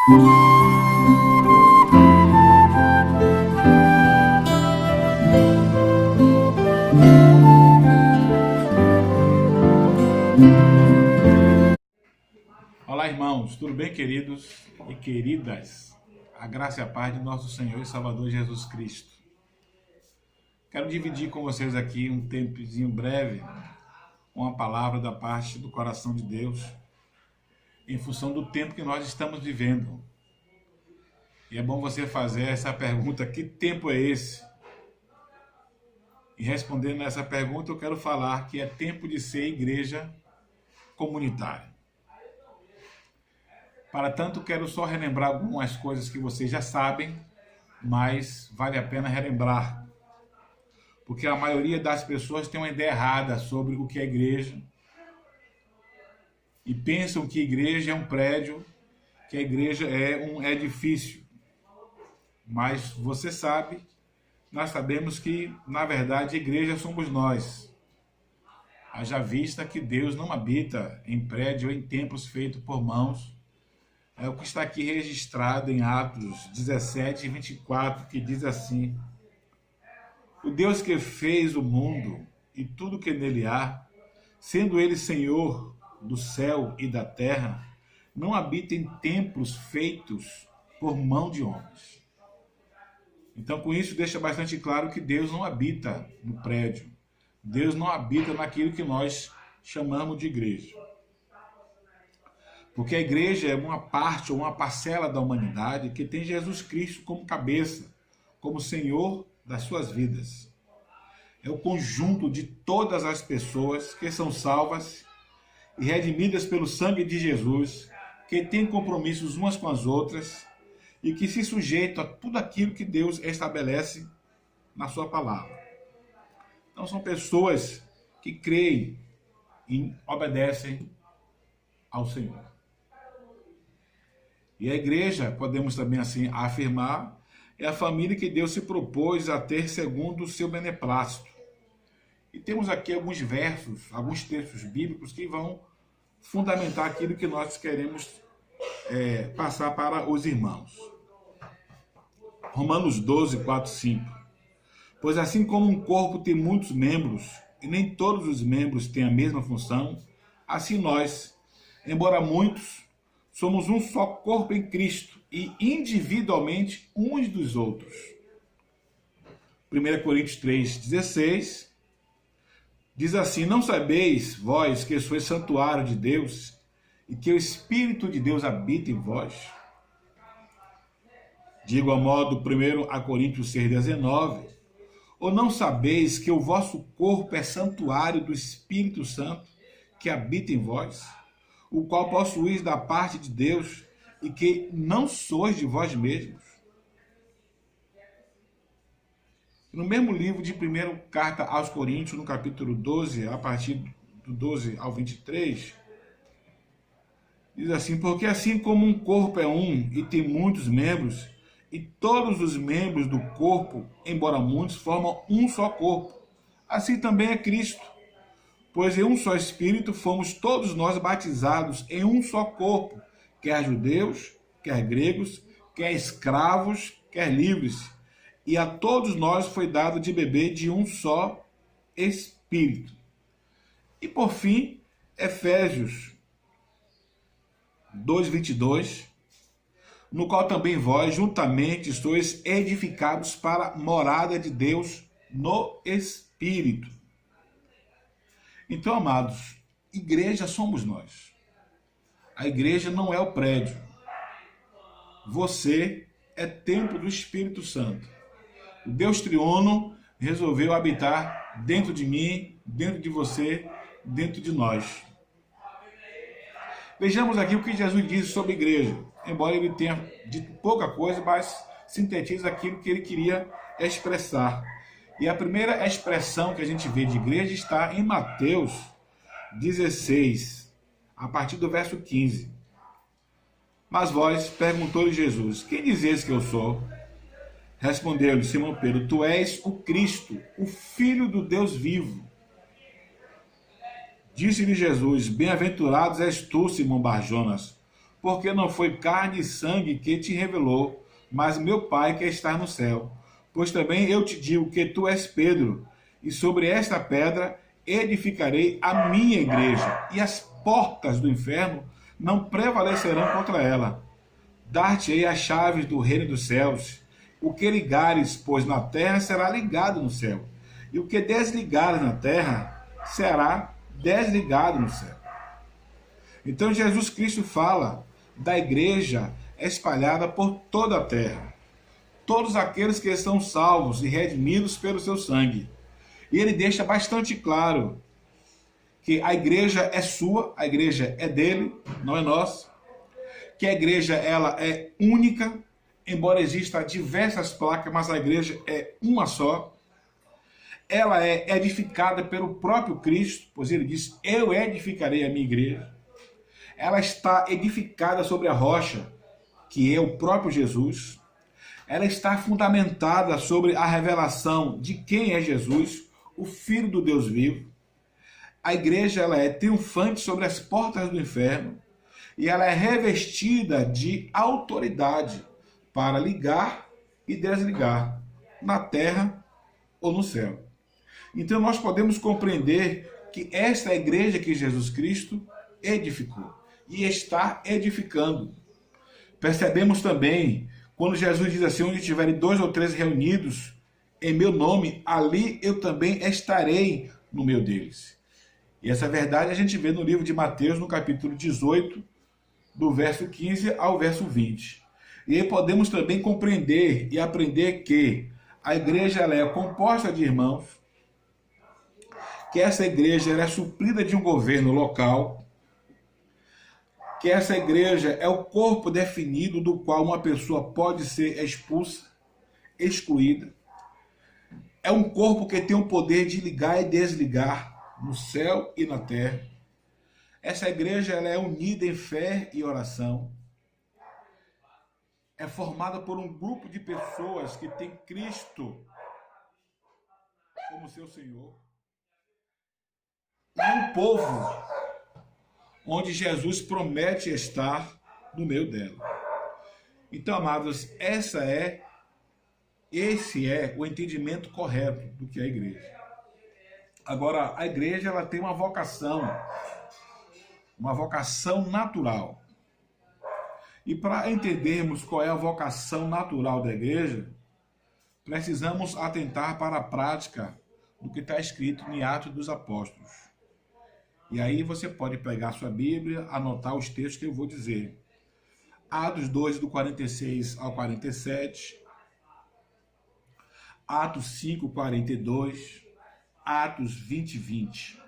Olá, irmãos, tudo bem, queridos e queridas? A graça e a paz de nosso Senhor e Salvador Jesus Cristo. Quero dividir com vocês aqui um tempozinho breve, uma palavra da parte do coração de Deus, em função do tempo que nós estamos vivendo. E é bom você fazer essa pergunta: que tempo é esse? E respondendo a essa pergunta, eu quero falar que é tempo de ser igreja comunitária. Para tanto, quero só relembrar algumas coisas que vocês já sabem, mas vale a pena relembrar, porque a maioria das pessoas tem uma ideia errada sobre o que é igreja e pensam que igreja é um prédio, que a igreja é um edifício. Mas você sabe, nós sabemos que, na verdade, a igreja somos nós. Haja vista que Deus não habita em prédio ou em templos feitos por mãos. É o que está aqui registrado em Atos 17 e 24, que diz assim: o Deus que fez o mundo e tudo que nele há, sendo ele Senhor do céu e da terra, não habita em templos feitos por mão de homens. Então, com isso, deixa bastante claro que Deus não habita no prédio. Deus não habita naquilo que nós chamamos de igreja. Porque a igreja é uma parte ou uma parcela da humanidade que tem Jesus Cristo como cabeça, como Senhor das suas vidas. É o conjunto de todas as pessoas que são salvas e redimidas pelo sangue de Jesus, que têm compromissos umas com as outras e que se sujeitam a tudo aquilo que Deus estabelece na sua palavra. Então são pessoas que creem e obedecem ao Senhor. E a igreja, podemos também assim afirmar, é a família que Deus se propôs a ter segundo o seu beneplácito. E temos aqui alguns versos, alguns textos bíblicos que vão fundamentar aquilo que nós queremos passar para os irmãos. Romanos 12, 4, 5. Pois assim como um corpo tem muitos membros, e nem todos os membros têm a mesma função, assim nós, embora muitos, somos um só corpo em Cristo e individualmente uns dos outros. 1 Coríntios 3,16 diz assim: não sabeis vós que sois santuário de Deus e que o Espírito de Deus habita em vós? De igual modo, 1 Coríntios 6,19: ou não sabeis que o vosso corpo é santuário do Espírito Santo que habita em vós, o qual possuís da parte de Deus, e que não sois de vós mesmos? No mesmo livro de 1 Carta aos Coríntios, no capítulo 12, a partir do 12 ao 23, diz assim: porque assim como um corpo é um e tem muitos membros, e todos os membros do corpo, embora muitos, formam um só corpo, assim também é Cristo. Pois em um só Espírito fomos todos nós batizados em um só corpo, quer judeus, quer gregos, quer escravos, quer livres. E a todos nós foi dado de beber de um só Espírito. E por fim, Efésios 2:22, no qual também vós juntamente sois edificados para a morada de Deus no Espírito. Então, amados, igreja somos nós. A igreja não é o prédio. Você é templo do Espírito Santo. O Deus triuno resolveu habitar dentro de mim, dentro de você, dentro de nós. Vejamos aqui o que Jesus diz sobre a igreja. Embora ele tenha dito pouca coisa, mas sintetiza aquilo que ele queria expressar. E a primeira expressão que a gente vê de igreja está em Mateus 16, a partir do verso 15. Mas vós, perguntou-lhe Jesus, quem dizeis que eu sou? Respondeu-lhe Simão Pedro, tu és o Cristo, o Filho do Deus vivo. Disse-lhe Jesus, bem-aventurado és tu, Simão Barjonas, porque não foi carne e sangue que te revelou, mas meu Pai que está no céu. Pois também eu te digo que tu és Pedro, e sobre esta pedra edificarei a minha igreja, e as portas do inferno não prevalecerão contra ela. Dar-te-ei as chaves do reino dos céus. O que ligares, pois, na terra, será ligado no céu. E o que desligares na terra, será desligado no céu. Então Jesus Cristo fala da igreja espalhada por toda a terra. Todos aqueles que são salvos e redimidos pelo seu sangue. E ele deixa bastante claro que a igreja é sua, a igreja é dele, não é nossa. Que a igreja ela é única, embora existam diversas placas, mas a igreja é uma só. Ela é edificada pelo próprio Cristo, pois ele diz, eu edificarei a minha igreja. Ela está edificada sobre a rocha, que é o próprio Jesus. Ela está fundamentada sobre a revelação de quem é Jesus, o Filho do Deus vivo. A igreja ela é triunfante sobre as portas do inferno e ela é revestida de autoridade para ligar e desligar na terra ou no céu. Então nós podemos compreender que esta é a igreja que Jesus Cristo edificou e está edificando. Percebemos também quando Jesus diz assim, onde tiverem 2 ou 3 reunidos em meu nome, ali eu também estarei no meio deles. E essa verdade a gente vê no livro de Mateus, no capítulo 18, do verso 15 ao verso 20. E aí podemos também compreender e aprender que a igreja ela é composta de irmãos, que essa igreja ela é suprida de um governo local, que essa igreja é o corpo definido do qual uma pessoa pode ser expulsa, excluída. É um corpo que tem o poder de ligar e desligar no céu e na terra. Essa igreja ela é unida em fé e oração. É formada por um grupo de pessoas que tem Cristo como seu Senhor. E um povo onde Jesus promete estar no meio dela. Então, amados, esse é o entendimento correto do que é a igreja. Agora, a igreja ela tem uma vocação natural. E para entendermos qual é a vocação natural da igreja, precisamos atentar para a prática do que está escrito em Atos dos Apóstolos. E aí você pode pegar sua Bíblia, anotar os textos que eu vou dizer. Atos 2, do 46 ao 47. Atos 5, 42. Atos 20, 20.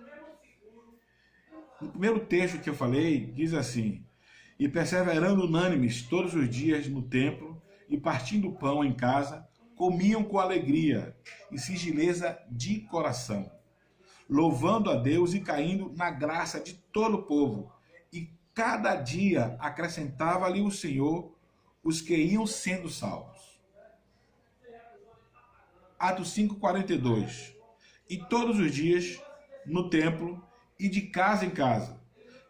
No primeiro texto que eu falei, diz assim: e perseverando unânimes todos os dias no templo, e partindo o pão em casa, comiam com alegria e singeleza de coração, louvando a Deus e caindo na graça de todo o povo. E cada dia acrescentava-lhe o Senhor os que iam sendo salvos. Atos 5, 42. E todos os dias, no templo e de casa em casa,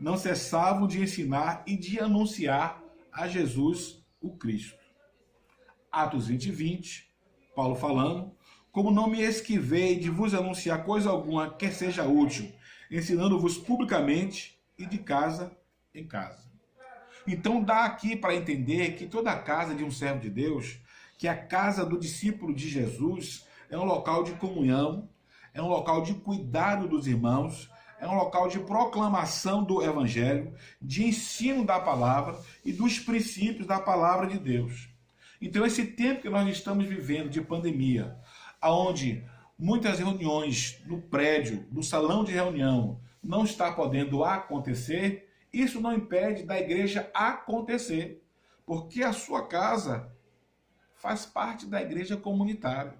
não cessavam de ensinar e de anunciar a Jesus o Cristo. Atos 20, 20, Paulo falando: como não me esquivei de vos anunciar coisa alguma que seja útil, ensinando-vos publicamente e de casa em casa. Então dá aqui para entender que toda a casa de um servo de Deus, que a casa do discípulo de Jesus, é um local de comunhão, é um local de cuidado dos irmãos, é um local de proclamação do evangelho, de ensino da palavra e dos princípios da palavra de Deus. Então esse tempo que nós estamos vivendo de pandemia, onde muitas reuniões no prédio, no salão de reunião, não está podendo acontecer, isso não impede da igreja acontecer, porque a sua casa faz parte da igreja comunitária.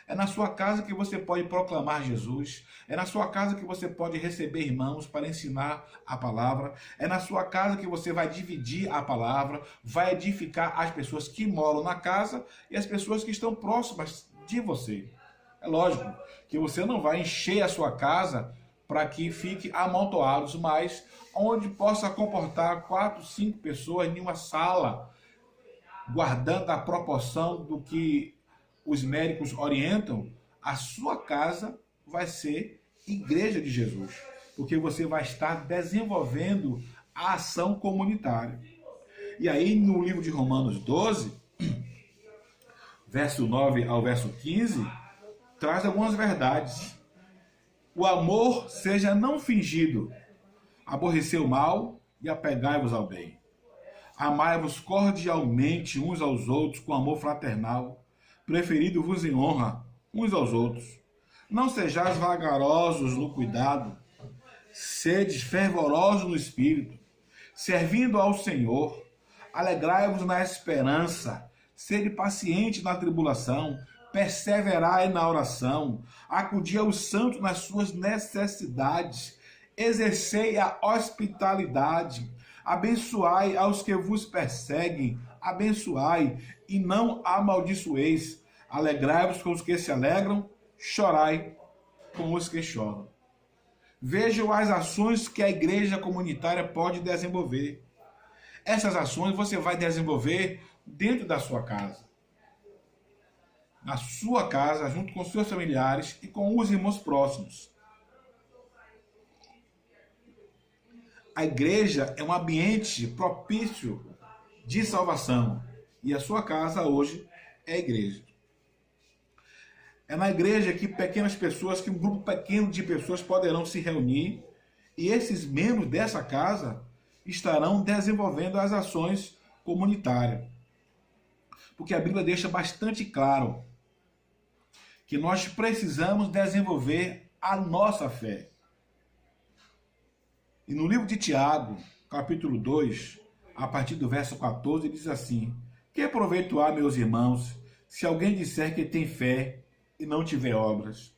É na sua casa que você pode proclamar Jesus, é na sua casa que você pode receber irmãos para ensinar a palavra, é na sua casa que você vai dividir a palavra, vai edificar as pessoas que moram na casa e as pessoas que estão próximas de você. É lógico que você não vai encher a sua casa para que fique amontoados, mas onde possa comportar 4, 5 pessoas em uma sala, guardando a proporção do que os médicos orientam, a sua casa vai ser igreja de Jesus, porque você vai estar desenvolvendo a ação comunitária. E aí, no livro de Romanos 12, verso 9 ao verso 15, traz algumas verdades. O amor seja não fingido, aborrecei o mal e apegai-vos ao bem. Amai-vos cordialmente uns aos outros com amor fraternal, preferido-vos em honra uns aos outros. Não sejais vagarosos no cuidado, sedes fervorosos no espírito, servindo ao Senhor. Alegrai-vos na esperança, sede paciente na tribulação, perseverai na oração, acudi aos santos nas suas necessidades, exercei a hospitalidade, abençoai aos que vos perseguem, abençoai e não amaldiçoeis, alegrai-vos com os que se alegram, chorai com os que choram. Vejam as ações que a igreja comunitária pode desenvolver. Essas ações você vai desenvolver dentro da sua casa. Na sua casa, junto com seus familiares e com os irmãos próximos. A igreja é um ambiente propício de salvação. E a sua casa hoje é a igreja. É na igreja que pequenas pessoas, que um grupo pequeno de pessoas poderão se reunir. E esses membros dessa casa estarão desenvolvendo as ações comunitárias. Porque a Bíblia deixa bastante claro que nós precisamos desenvolver a nossa fé. E no livro de Tiago, capítulo 2, a partir do verso 14, diz assim: que proveito há, meus irmãos, se alguém disser que tem fé e não tiver obras?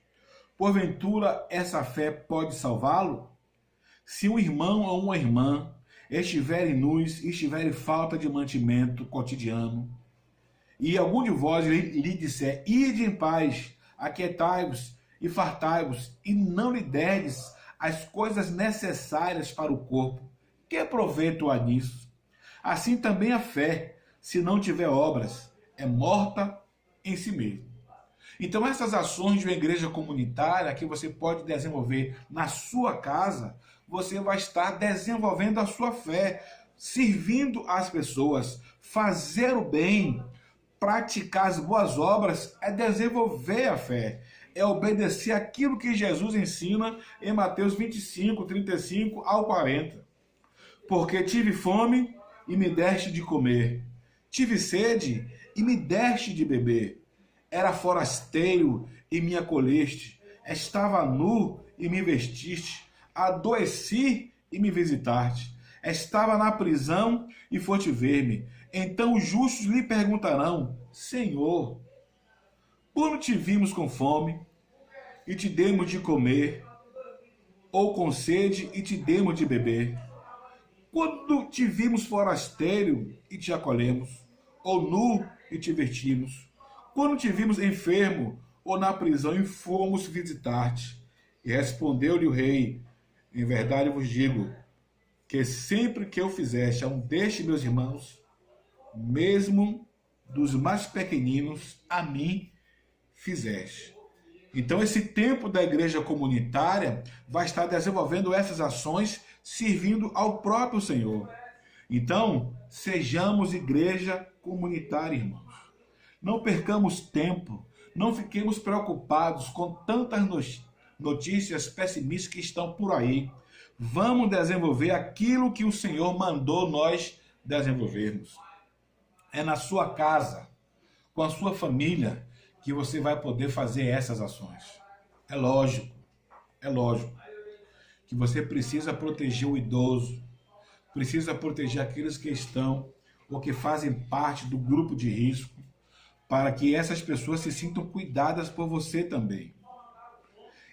Porventura essa fé pode salvá-lo? Se um irmão ou uma irmã estiverem nus e estiverem falta de mantimento cotidiano, e algum de vós lhe disser, ide em paz, aquietai-vos e fartai-vos, e não lhe derdes as coisas necessárias para o corpo, que proveito há nisso? Assim também a fé, se não tiver obras, é morta em si mesma. Então essas ações de uma igreja comunitária que você pode desenvolver na sua casa, você vai estar desenvolvendo a sua fé, servindo as pessoas, fazer o bem, praticar as boas obras é desenvolver a fé, é obedecer aquilo que Jesus ensina em Mateus 25, 35 ao 40. Porque tive fome e me deste de comer, tive sede e me deste de beber, era forasteiro e me acolheste, estava nu e me vestiste, adoeci e me visitaste, estava na prisão e foste ver-me. Então os justos lhe perguntarão, Senhor, quando te vimos com fome e te demos de comer, ou com sede e te demos de beber? Quando te vimos forasteiro e te acolhemos, ou nu e te vestimos? Quando te vimos enfermo ou na prisão e fomos visitar-te? E respondeu-lhe o rei, em verdade vos digo, que sempre que eu fizeste a um destes meus irmãos, mesmo dos mais pequeninos, a mim fizeste. Então esse tempo da igreja comunitária vai estar desenvolvendo essas ações, servindo ao próprio Senhor. Então, sejamos igreja comunitária, irmãos. Não percamos tempo, não fiquemos preocupados com tantas notícias pessimistas que estão por aí. Vamos desenvolver aquilo que o Senhor mandou nós desenvolvermos. É na sua casa, com a sua família, que você vai poder fazer essas ações. É lógico que você precisa proteger o idoso, precisa proteger aqueles que estão ou que fazem parte do grupo de risco, para que essas pessoas se sintam cuidadas por você também.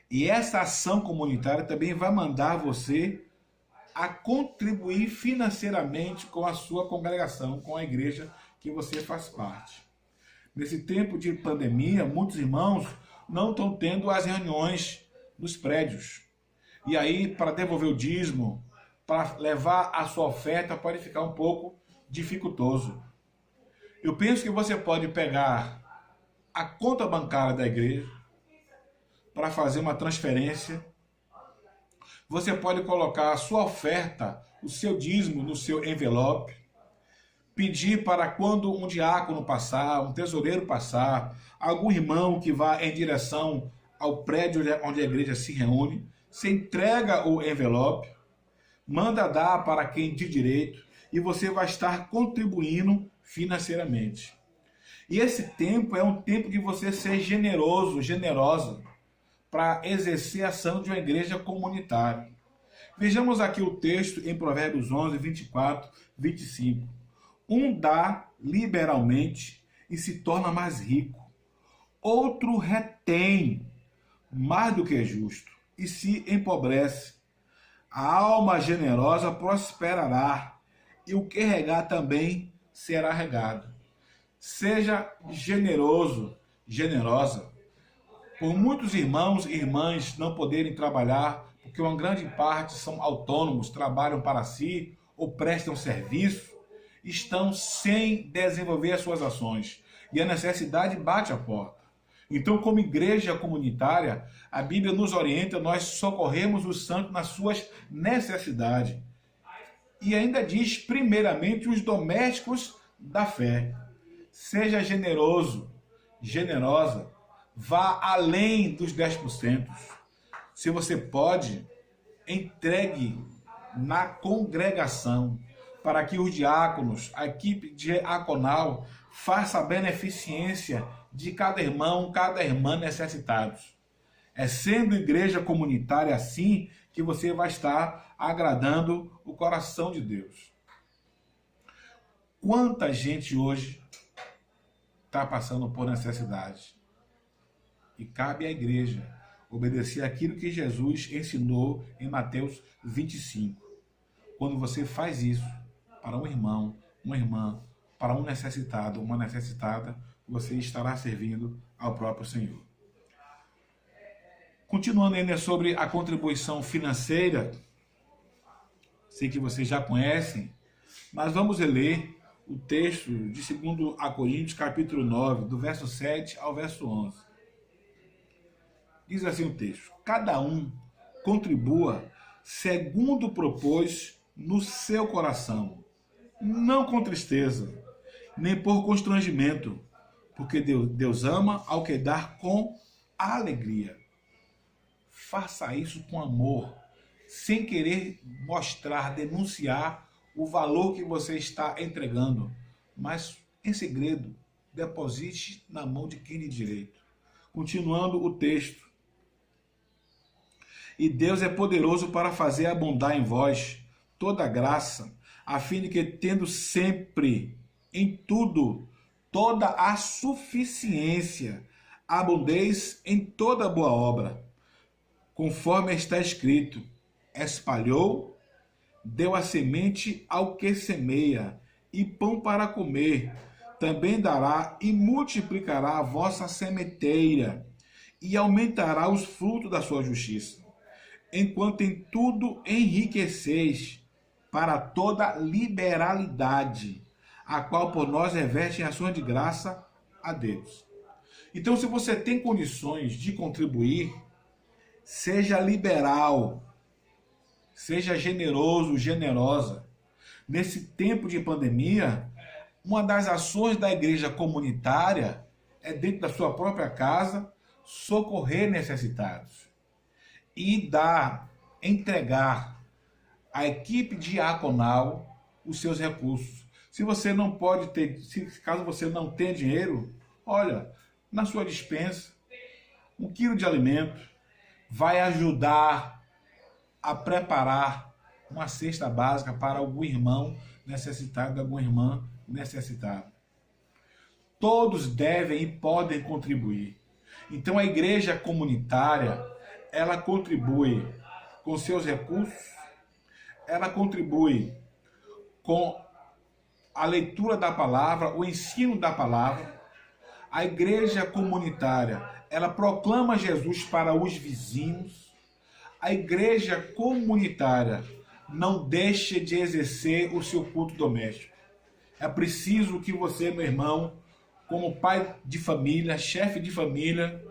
E essa ação comunitária também vai mandar você a contribuir financeiramente com a sua congregação, com a igreja que você faz parte. Nesse tempo de pandemia, muitos irmãos não estão tendo as reuniões nos prédios. E aí, para devolver o dízimo, para levar a sua oferta pode ficar um pouco dificultoso. Eu penso que você pode pegar a conta bancária da igreja para fazer uma transferência. Você pode colocar a sua oferta, o seu dízimo no seu envelope, pedir para quando um diácono passar, um tesoureiro passar, algum irmão que vá em direção ao prédio onde a igreja se reúne, você entrega o envelope, manda dar para quem de direito e você vai estar contribuindo financeiramente. E esse tempo é um tempo de você ser generoso, generosa, para exercer a ação de uma igreja comunitária. Vejamos aqui o texto em Provérbios 11, 24, 25. Um dá liberalmente e se torna mais rico. Outro retém mais do que justo e se empobrece. A alma generosa prosperará e o que regar também será regado. Seja generoso, generosa. Por muitos irmãos e irmãs não poderem trabalhar, porque uma grande parte são autônomos, trabalham para si ou prestam serviço, estão sem desenvolver as suas ações. E a necessidade bate à porta. Então, como igreja comunitária, a Bíblia nos orienta, nós socorremos os santos nas suas necessidades. E ainda diz, primeiramente, os domésticos da fé. Seja generoso, generosa, vá além dos 10%. Se você pode, entregue na congregação, para que os diáconos, a equipe diaconal, faça a beneficência de cada irmão, cada irmã necessitados. É sendo igreja comunitária assim que você vai estar agradando o coração de Deus. Quanta gente hoje está passando por necessidade? E cabe à igreja obedecer aquilo que Jesus ensinou em Mateus 25. Quando você faz isso para um irmão, uma irmã, para um necessitado, uma necessitada, você estará servindo ao próprio Senhor. Continuando ainda sobre a contribuição financeira, sei que vocês já conhecem, mas vamos ler o texto de 2 Coríntios, capítulo 9, do verso 7 ao verso 11. Diz assim o texto: cada um contribua segundo propôs no seu coração, não com tristeza, nem por constrangimento, porque Deus ama ao que dá com alegria. Faça isso com amor, sem querer mostrar, denunciar o valor que você está entregando, mas em segredo, deposite na mão de quem de direito. Continuando o texto. E Deus é poderoso para fazer abundar em vós toda graça, a fim de que, tendo sempre, em tudo, toda a suficiência, abundeis em toda boa obra, conforme está escrito: espalhou, deu a semente ao que semeia, e pão para comer, também dará e multiplicará a vossa sementeira, e aumentará os frutos da sua justiça, enquanto em tudo enriqueceis para toda liberalidade, a qual por nós reveste em ações de graça a Deus. Então, se você tem condições de contribuir, seja liberal, seja generoso, generosa. Nesse tempo de pandemia, uma das ações da igreja comunitária é, dentro da sua própria casa, socorrer necessitados e entregar à equipe diaconal os seus recursos. Se você não pode ter, caso você não tenha dinheiro, olha, na sua despensa, 1 quilo de alimento vai ajudar a preparar uma cesta básica para algum irmão necessitado, alguma irmã necessitada. Todos devem e podem contribuir. Então a igreja comunitária, ela contribui com seus recursos, ela contribui com a leitura da palavra, o ensino da palavra. A igreja comunitária, ela proclama Jesus para os vizinhos. A igreja comunitária não deixe de exercer o seu culto doméstico. É preciso que você, meu irmão, como pai de família, chefe de família,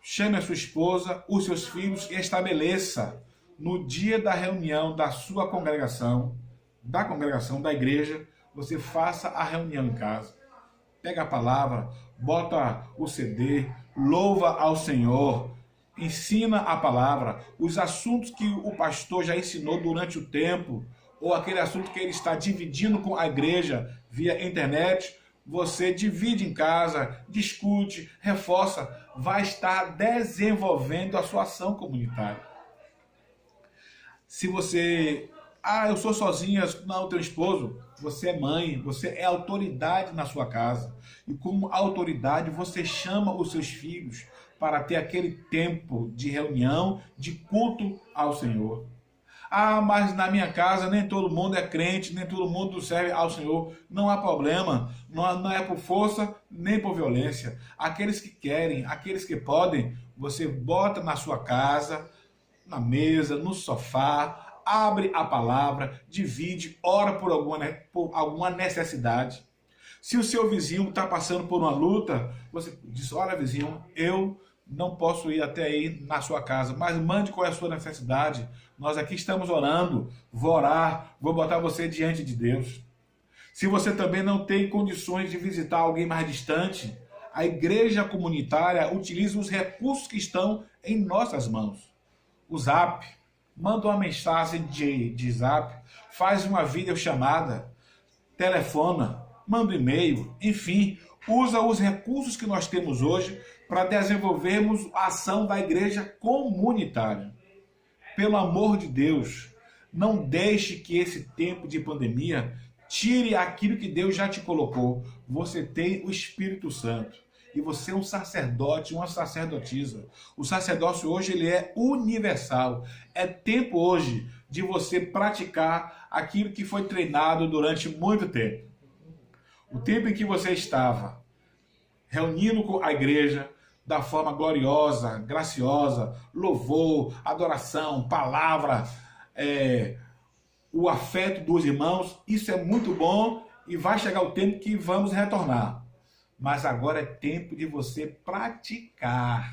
chame a sua esposa, os seus filhos e estabeleça no dia da reunião da sua congregação, da igreja, você faça a reunião em casa. Pega a palavra, bota o CD, louva ao Senhor, ensina a palavra, os assuntos que o pastor já ensinou durante o tempo, ou aquele assunto que ele está dividindo com a igreja via internet, você divide em casa, discute, reforça, vai estar desenvolvendo a sua ação comunitária. Se você, eu sou sozinha, não tenho esposo, você é mãe, você é autoridade na sua casa. E como autoridade, você chama os seus filhos para ter aquele tempo de reunião, de culto ao Senhor. Mas na minha casa nem todo mundo é crente, nem todo mundo serve ao Senhor. Não há problema, não é por força nem por violência. Aqueles que querem, aqueles que podem, você bota na sua casa, na mesa, no sofá, abre a palavra, divide, ora por alguma necessidade. Se o seu vizinho está passando por uma luta, você diz, olha vizinho, eu não posso ir até aí na sua casa, mas mande qual é a sua necessidade. Nós aqui estamos orando, vou orar, vou botar você diante de Deus. Se você também não tem condições de visitar alguém mais distante, a igreja comunitária utiliza os recursos que estão em nossas mãos. O Zap, manda uma mensagem de Zap, faz uma videochamada, telefona, manda um e-mail, enfim, usa os recursos que nós temos hoje para desenvolvermos a ação da igreja comunitária. Pelo amor de Deus, não deixe que esse tempo de pandemia tire aquilo que Deus já te colocou. Você tem o Espírito Santo e você é um sacerdote, uma sacerdotisa. O sacerdócio hoje ele é universal. É tempo hoje de você praticar aquilo que foi treinado durante muito tempo. O tempo em que você estava reunindo com a igreja da forma gloriosa, graciosa, louvor, adoração, palavra, o afeto dos irmãos, isso é muito bom e vai chegar o tempo que vamos retornar. Mas agora é tempo de você praticar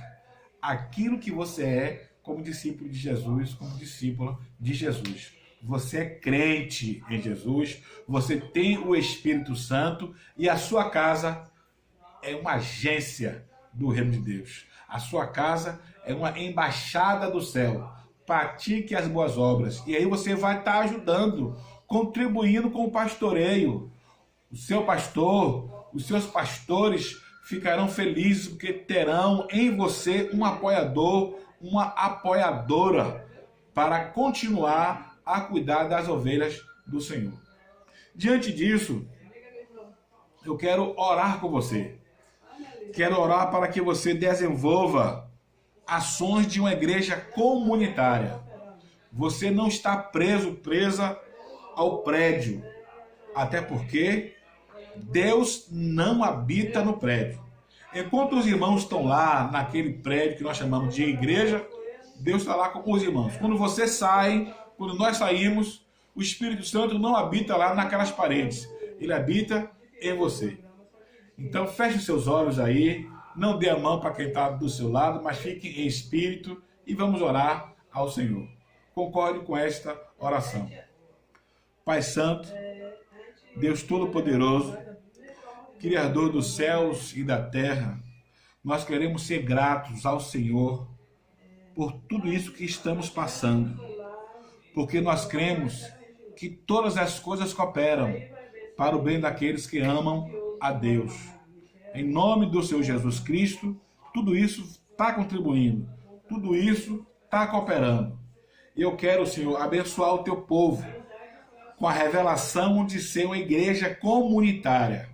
aquilo que você é como discípulo de Jesus, como discípula de Jesus. Você é crente em Jesus, você tem o Espírito Santo e a sua casa é uma agência do reino de Deus. A sua casa é uma embaixada do céu. Pratique as boas obras. E aí você vai estar ajudando, contribuindo com o pastoreio. O seu pastor, os seus pastores ficarão felizes porque terão em você um apoiador, uma apoiadora para continuar a cuidar das ovelhas do Senhor. Diante disso, eu quero orar com você. Quero orar para que você desenvolva ações de uma igreja comunitária. Você não está presa ao prédio. Até porque Deus não habita no prédio. Enquanto os irmãos estão lá naquele prédio que nós chamamos de igreja, Deus está lá com os irmãos. Quando você sai, quando nós saímos, o Espírito Santo não habita lá naquelas paredes. Ele habita em você. Então feche os seus olhos aí, não dê a mão para quem está do seu lado, mas fique em espírito e vamos orar ao Senhor. Concorde com esta oração. Pai Santo, Deus Todo-Poderoso, Criador dos céus e da terra, nós queremos ser gratos ao Senhor por tudo isso que estamos passando, porque nós cremos que todas as coisas cooperam para o bem daqueles que amam a Deus. Em nome do Senhor Jesus Cristo, tudo isso está contribuindo, tudo isso está cooperando. E eu quero, Senhor, abençoar o teu povo com a revelação de ser uma igreja comunitária,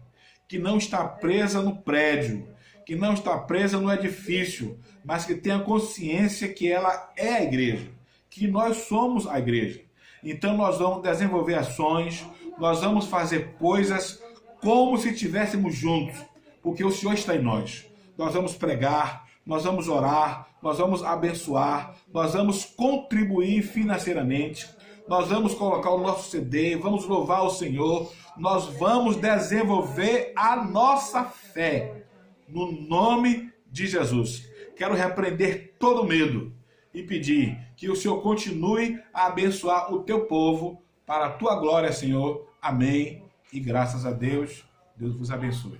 que não está presa no prédio, que não está presa no edifício, mas que tenha consciência que ela é a igreja, que nós somos a igreja. Então nós vamos desenvolver ações, nós vamos fazer coisas como se estivéssemos juntos, porque o Senhor está em nós. Nós vamos pregar, nós vamos orar, nós vamos abençoar, nós vamos contribuir financeiramente, nós vamos colocar o nosso CD, vamos louvar o Senhor, nós vamos desenvolver a nossa fé no nome de Jesus. Quero repreender todo medo e pedir que o Senhor continue a abençoar o teu povo para a tua glória, Senhor. Amém. E graças a Deus, Deus vos abençoe.